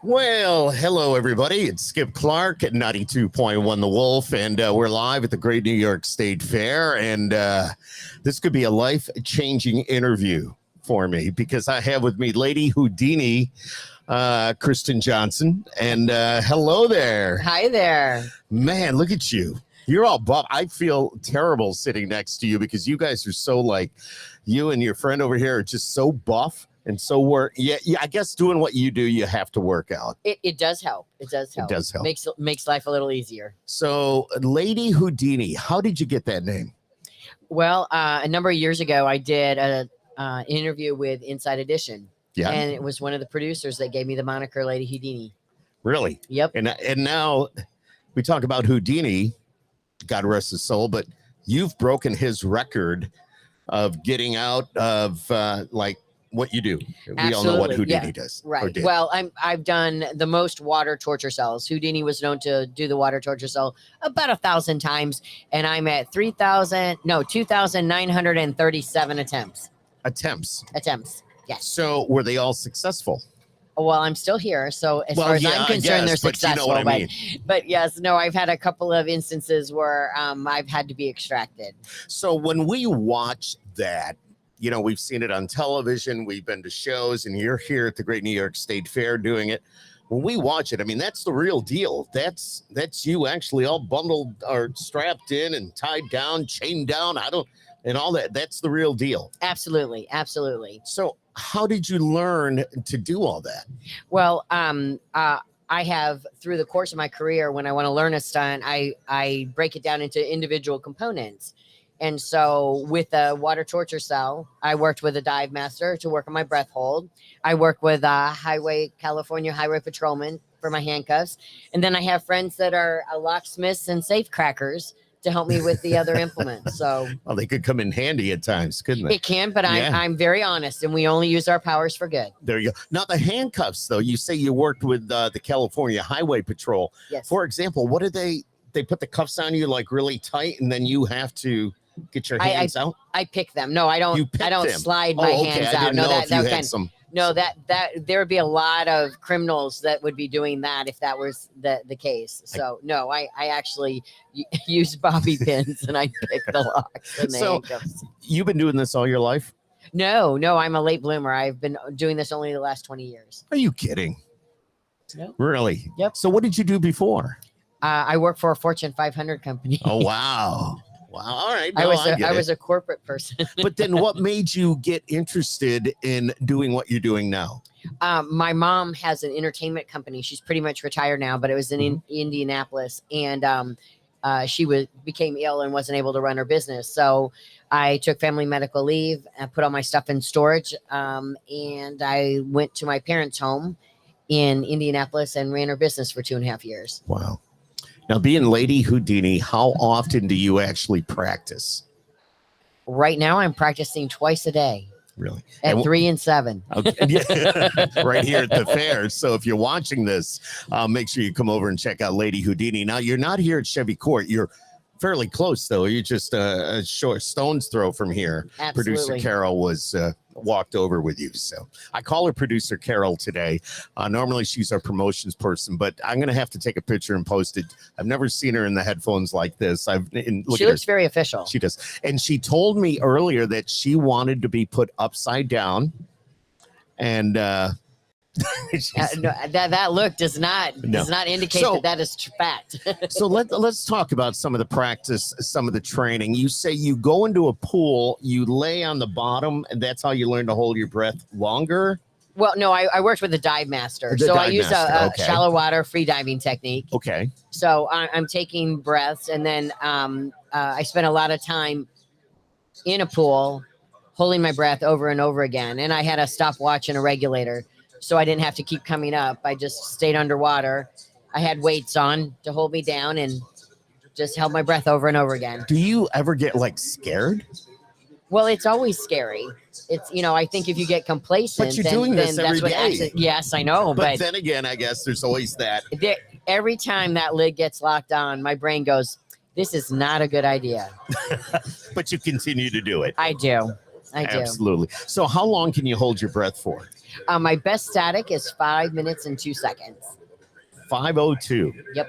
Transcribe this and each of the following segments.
Well, hello, everybody. It's Skip Clark at 92.1 The Wolf, and we're live at the Great New York State Fair. And this could be a life-changing interview for me because I have with me Lady Houdini, Kristen Johnson. And hello there. Hi there. Man, look at you. You're all buff. I feel terrible sitting next to you because you guys are so like, you and your friend over here are just so buff. And so yeah, I guess doing what you do, you have to work out. It does help. It does help. It does help. Makes life a little easier. So, Lady Houdini, how did you get that name? Well, a number of years ago, I did an interview with Inside Edition. Yeah. And it was one of the producers that gave me the moniker Lady Houdini. Really? Yep. And now we talk about Houdini, God rest his soul, but you've broken his record of getting out of what you do. We all know what Houdini does. Right. Well, I've done the most water torture cells. Houdini was known to do the water torture cell about 1,000 times, and I'm at 2,937 attempts. Attempts. Yes. So were they all successful? Well, I'm still here, so as far as I'm concerned, they're successful. You know what I mean. But yes, no, I've had a couple of instances where I've had to be extracted. So when we watch that, you know, we've seen it on television, we've been to shows, and you're here at the Great New York State Fair doing it. When we watch it, I mean, that's the real deal. That's you actually all bundled or strapped in and tied down, chained down. And all that. That's the real deal. Absolutely. So how did you learn to do all that? Well, I have, through the course of my career, when I want to learn a stunt, I break it down into individual components. And so with the water torture cell, I worked with a dive master to work on my breath hold. I work with a California highway patrolman for my handcuffs. And then I have friends that are locksmiths and safe crackers to help me with the other implements. So, well, they could come in handy at times, couldn't they? It can, but I'm very honest, and we only use our powers for good. There you go. Now, the handcuffs, though, you say you worked with the California Highway Patrol. Yes. For example, what did they put the cuffs on you like really tight, and then you have to get your hands out? I pick them. No, I don't. I don't slide my hands out. No, that kind of. No, that there would be a lot of criminals that would be doing that if that was the case. So no, I actually use bobby pins and I pick the locks and the handcuffs. You've been doing this all your life? No, I'm a late bloomer. I've been doing this only the last 20 years. Are you kidding? No. Really? Yep. So what did you do before? I work for a Fortune 500 company. Oh, wow. Wow. All right. No, I was a corporate person. But then what made you get interested in doing what you're doing now? My mom has an entertainment company. She's pretty much retired now, but it was in Indianapolis. And she became ill and wasn't able to run her business. So I took family medical leave and put all my stuff in storage. And I went to my parents' home in Indianapolis and ran her business for 2.5 years. Wow. Now, being Lady Houdini, how often do you actually practice? Right now, I'm practicing twice a day. Really? At 3 and 7. Okay. Right here at the fair. So if you're watching this, make sure you come over and check out Lady Houdini. Now, you're not here at Chevy Court. You're fairly close, though. You're just a short stone's throw from here. Absolutely. Producer Carol was walked over with you. So I call her Producer Carol today. Normally she's our promotions person, but I'm going to have to take a picture and post it. I've never seen her in the headphones like this. She looks very official. She does. And she told me earlier that she wanted to be put upside down. And no, that look does not indicate that is fact. So let's talk about some of the practice, some of the training. You say you go into a pool, you lay on the bottom, and that's how you learn to hold your breath longer? Well, no, I worked with a dive master. I use a shallow water free diving technique. Okay. So I'm taking breaths, and then I spent a lot of time in a pool holding my breath over and over again. And I had a stopwatch and a regulator, so I didn't have to keep coming up. I just stayed underwater. I had weights on to hold me down and just held my breath over and over again. Do you ever get scared? Well, it's always scary. It's, I think if you get complacent, but you're doing this every day. Yes, I know. But then again, I guess there's always that. Every time that lid gets locked on, my brain goes, this is not a good idea. But you continue to do it. I do. Absolutely. So how long can you hold your breath for? My best static is 5 minutes and 2 seconds. 5:02. Yep.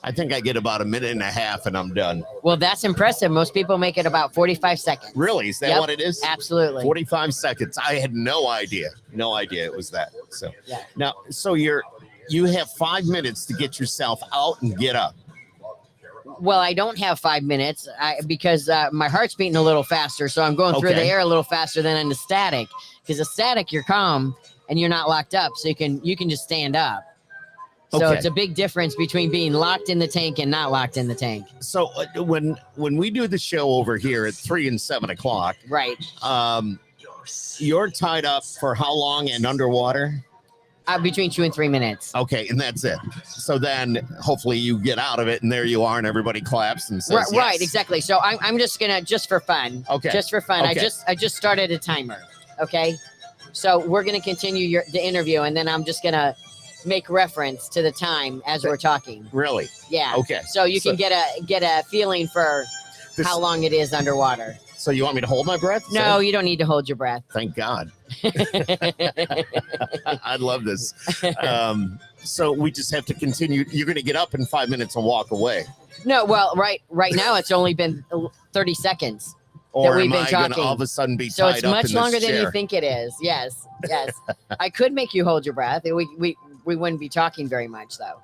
I think I get about a minute and a half and I'm done. Well, that's impressive. Most people make it about 45 seconds. Really? Is that Yep, what it is? Absolutely. 45 seconds. I had no idea. No idea it was that. So Yeah. now, so you have 5 minutes to get yourself out and get up. Well, I don't have 5 minutes because my heart's beating a little faster. So I'm going through the Okay. air a little faster than in the static. Because the static, you're calm and you're not locked up. So you can just stand up. So Okay. it's a big difference between being locked in the tank and not locked in the tank. So when we do the show over here at 3 and 7 o'clock, Right. You're tied up for how long and underwater? Between 2 and 3 minutes. Okay, and that's it. So then hopefully you get out of it and there you are and everybody claps and says Right, yes. exactly. So I'm just gonna, just for fun. Okay. Just for fun. Okay. I just started a timer. Okay. So we're gonna continue the interview, and then I'm just gonna make reference to the time as we're talking. Really? Yeah. Okay. So you can get a feeling for how long it is underwater. So you want me to hold my breath? No, you don't need to hold your breath. Thank God. I love this. So we just have to continue. You're going to get up in 5 minutes and walk away. No, well, right now it's only been 30 seconds. Or we've am been I going to talking. all of a sudden be So tied it's up much in longer this than chair? you think it is. Yes. I could make you hold your breath. We wouldn't be talking very much though.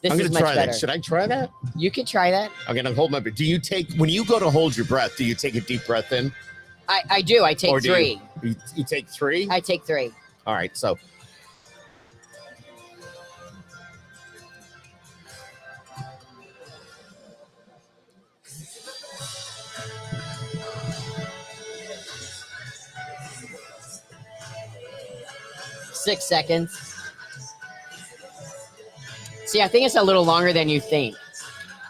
This I'm is going to much try better. that. Should I try that? You can try that. I'm going to hold my breath. Do you take, when you go to hold your breath, do you take a deep breath in? I do. I take Or do 3. You take 3? I take 3. All right. So 6 seconds. See, I think it's a little longer than you think.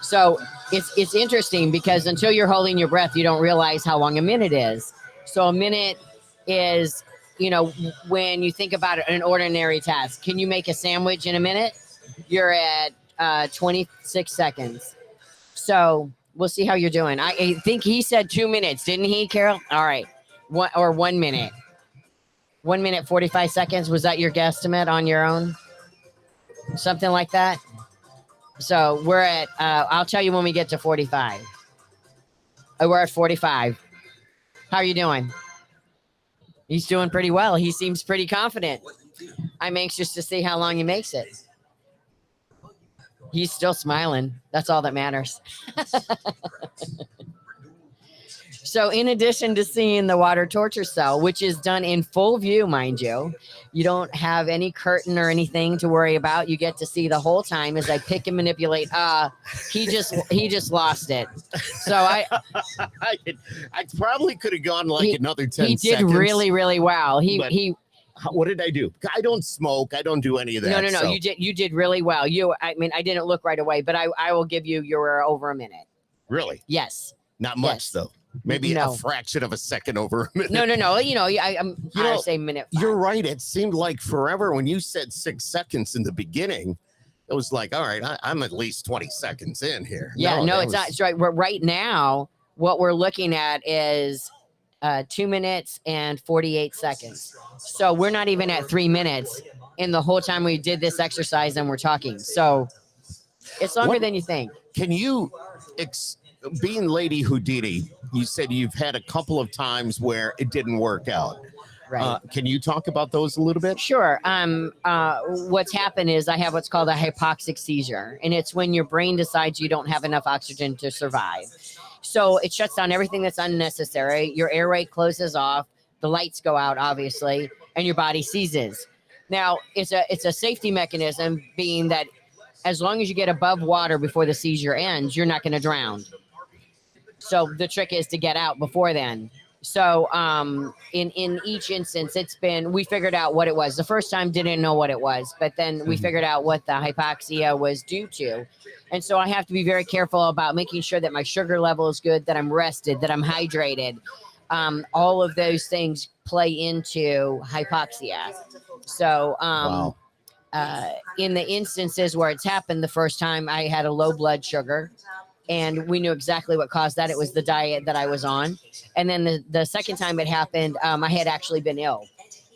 So it's interesting because until you're holding your breath, you don't realize how long a minute is. So a minute is, when you think about an ordinary task, can you make a sandwich in a minute? You're at 26 seconds. So we'll see how you're doing. I think he said 2 minutes, didn't he, Carol? All right. 1 minute. 1 minute, 45 seconds. Was that your guesstimate on your own? Something like that. So we're at, I'll tell you when we get to 45. We're at 45. How are you doing? He's doing pretty well. He seems pretty confident. I'm anxious to see how long he makes it. He's still smiling. That's all that matters. So in addition to seeing the water torture cell, which is done in full view, mind you, you don't have any curtain or anything to worry about. You get to see the whole time as I pick and manipulate. He just lost it. So I probably could have gone another 10 seconds. He did really, really well. What did I do? I don't smoke. I don't do any of that. No. So. You did really well. I didn't look right away, but I will give you over a minute. Really? Yes. Not much though. Maybe a fraction of a second over a minute. No. I say minute. 5. You're right. It seemed like forever when you said 6 seconds in the beginning. It was like, all right, I'm at least 20 seconds in here. Yeah, no, it's not. It's right. Right now, what we're looking at is 2 minutes and 48 seconds. So we're not even at 3 minutes in the whole time we did this exercise and we're talking. So it's longer than you think. Can you, being Lady Houdini, you said you've had a couple of times where it didn't work out. Right. Can you talk about those a little bit? Sure. What's happened is I have what's called a hypoxic seizure, and it's when your brain decides you don't have enough oxygen to survive. So it shuts down everything that's unnecessary. Your air rate closes off, the lights go out, obviously, and your body seizes. Now, it's a safety mechanism, being that as long as you get above water before the seizure ends, you're not going to drown. So the trick is to get out before then. So in each instance, we figured out what it was. The first time didn't know what it was, but then we figured out what the hypoxia was due to. And so I have to be very careful about making sure that my sugar level is good, that I'm rested, that I'm hydrated. All of those things play into hypoxia. So Wow. In the instances where it's happened the first time, I had a low blood sugar. And we knew exactly what caused that. It was the diet that I was on. And then the second time it happened, I had actually been ill.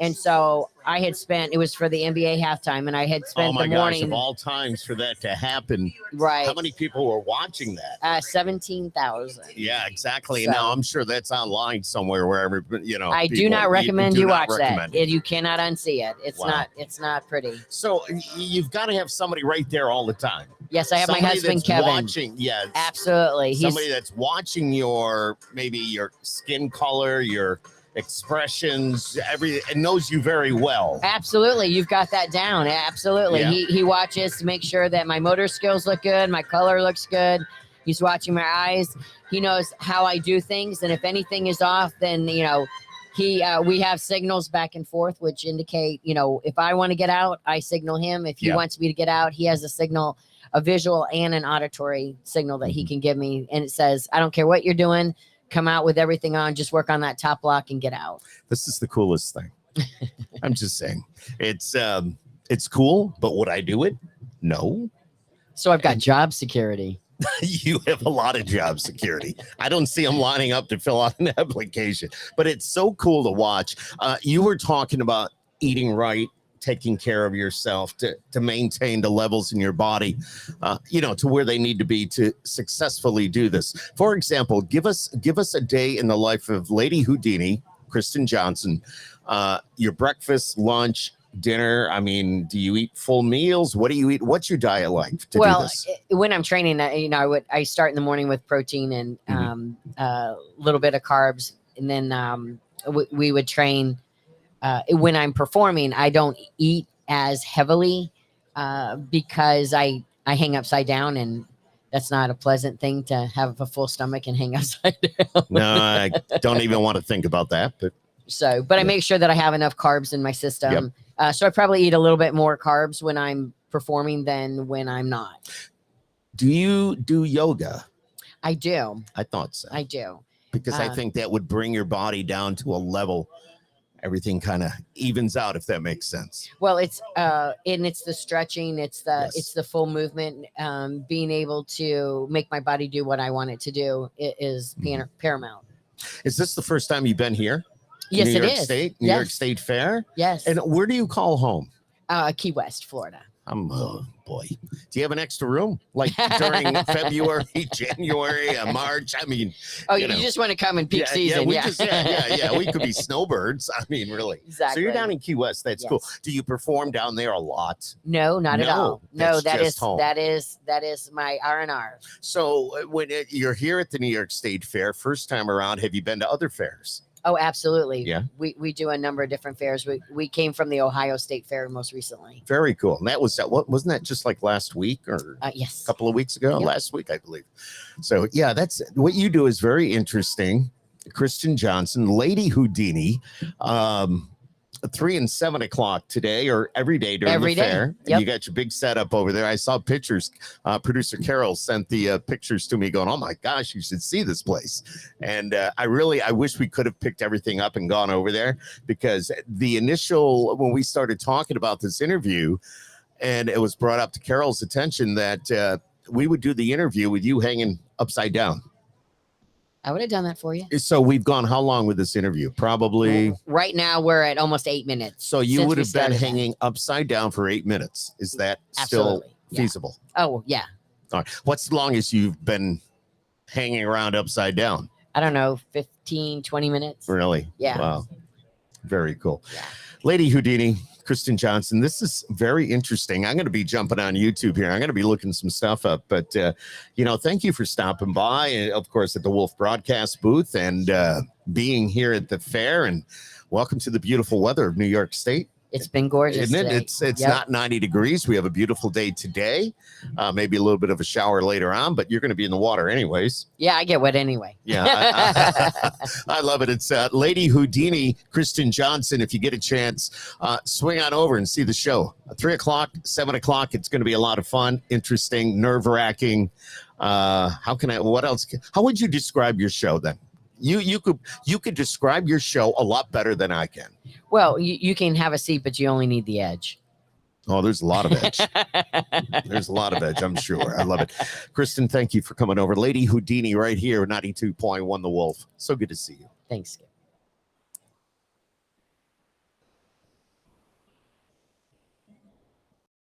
And so I had spent, it was for the NBA halftime, and I had spent the morning. Of all times for that to happen. Right. How many people were watching that? 17,000. Yeah, exactly. So, now I'm sure that's online somewhere wherever, I do not recommend you watch that. You cannot unsee it. It's not pretty. So you've got to have somebody right there all the time. Yes, I have my husband, Kevin. Watching, yeah. Absolutely. Somebody that's watching maybe your skin color, your expressions, everything, and knows you very well. Absolutely. You've got that down. Absolutely. Yeah. He watches to make sure that my motor skills look good, my color looks good. He's watching my eyes. He knows how I do things, and if anything is off, then we have signals back and forth which indicate, if I want to get out, I signal him. If he wants me to get out, he has a signal, a visual and an auditory signal that he can give me, and it says, I don't care what you're doing, come out with everything on, just work on that top block and get out. This is the coolest thing. I'm just saying, it's cool, but would I do it? No. So I've got job security. You have a lot of job security. I don't see them lining up to fill out an application, but it's so cool to watch. You were talking about eating right, taking care of yourself to maintain the levels in your body, to where they need to be to successfully do this. For example, give us a day in the life of Lady Houdini, Kristen Johnson, your breakfast, lunch, dinner. I mean, do you eat full meals? What do you eat? What's your diet like to do this? When I'm training, I start in the morning with protein and a little bit of carbs, and then we would train. When I'm performing, I don't eat as heavily because I hang upside down, and that's not a pleasant thing to have a full stomach and hang upside down. No, I don't even want to think about that. But I make sure that I have enough carbs in my system. Yep. So I probably eat a little bit more carbs when I'm performing than when I'm not. Do you do yoga? I do. I thought so. I do. Because I think that would bring your body down to a level. Everything kind of evens out, if that makes sense. Well, it's the stretching, it's the full movement, being able to make my body do what I want it to do is paramount. Is this the first time you've been here? Yes, New York is. State, New York State Fair. Yes. And where do you call home? Key West, Florida. Oh boy. Do you have an extra room like during February, January, March? I mean, you just want to come in peak season. We could be snowbirds. I mean, really. Exactly. So you're down in Key West. That's cool. Do you perform down there a lot? No, not at all. No, that is my R&R. So when you're here at the New York State Fair, first time around, have you been to other fairs? Oh, absolutely. Yeah. We do a number of different fairs. We came from the Ohio State Fair most recently. Very cool. And that wasn't that just like last week or yes, a couple of weeks ago? Yep. Last week, I believe. So yeah, that's what you do is very interesting. Kristen Johnson, Lady Houdini, 3 and 7 o'clock today or every day during the fair. Yep. And you got your big setup over there. I saw pictures. Producer Carol sent the pictures to me going, oh my gosh, you should see this place. And I wish we could have picked everything up and gone over there, because when we started talking about this interview, and it was brought up to Carol's attention that we would do the interview with you hanging upside down. I would have done that for you. So we've gone how long with this interview? Probably. Right now we're at almost 8 minutes. So you would have been hanging upside down for 8 minutes. Is that still feasible? Oh, yeah. All right. What's the longest you've been hanging around upside down? I don't know, 15, 20 minutes. Really? Yeah. Wow. Very cool. Yeah. Lady Houdini, Kristen Johnson, this is very interesting. I'm going to be jumping on YouTube here. I'm going to be looking some stuff up. But, thank you for stopping by, and of course, at the Wolf Broadcast booth, and being here at the fair. And welcome to the beautiful weather of New York State. It's been gorgeous. Isn't it? It's not 90 degrees. We have a beautiful day today. Maybe a little bit of a shower later on, but you're going to be in the water anyways. Yeah, I get wet anyway. Yeah, I love it. It's Lady Houdini, Kristen Johnson. If you get a chance, swing on over and see the show. 3 o'clock, 7 o'clock. It's going to be a lot of fun, interesting, nerve-wracking. What else? How would you describe your show then? You could describe your show a lot better than I can. Well, you can have a seat, but you only need the edge. Oh, there's a lot of edge. There's a lot of edge, I'm sure. I love it. Kristen, thank you for coming over. Lady Houdini right here, 92.1 The Wolf. So good to see you. Thanks, Skip.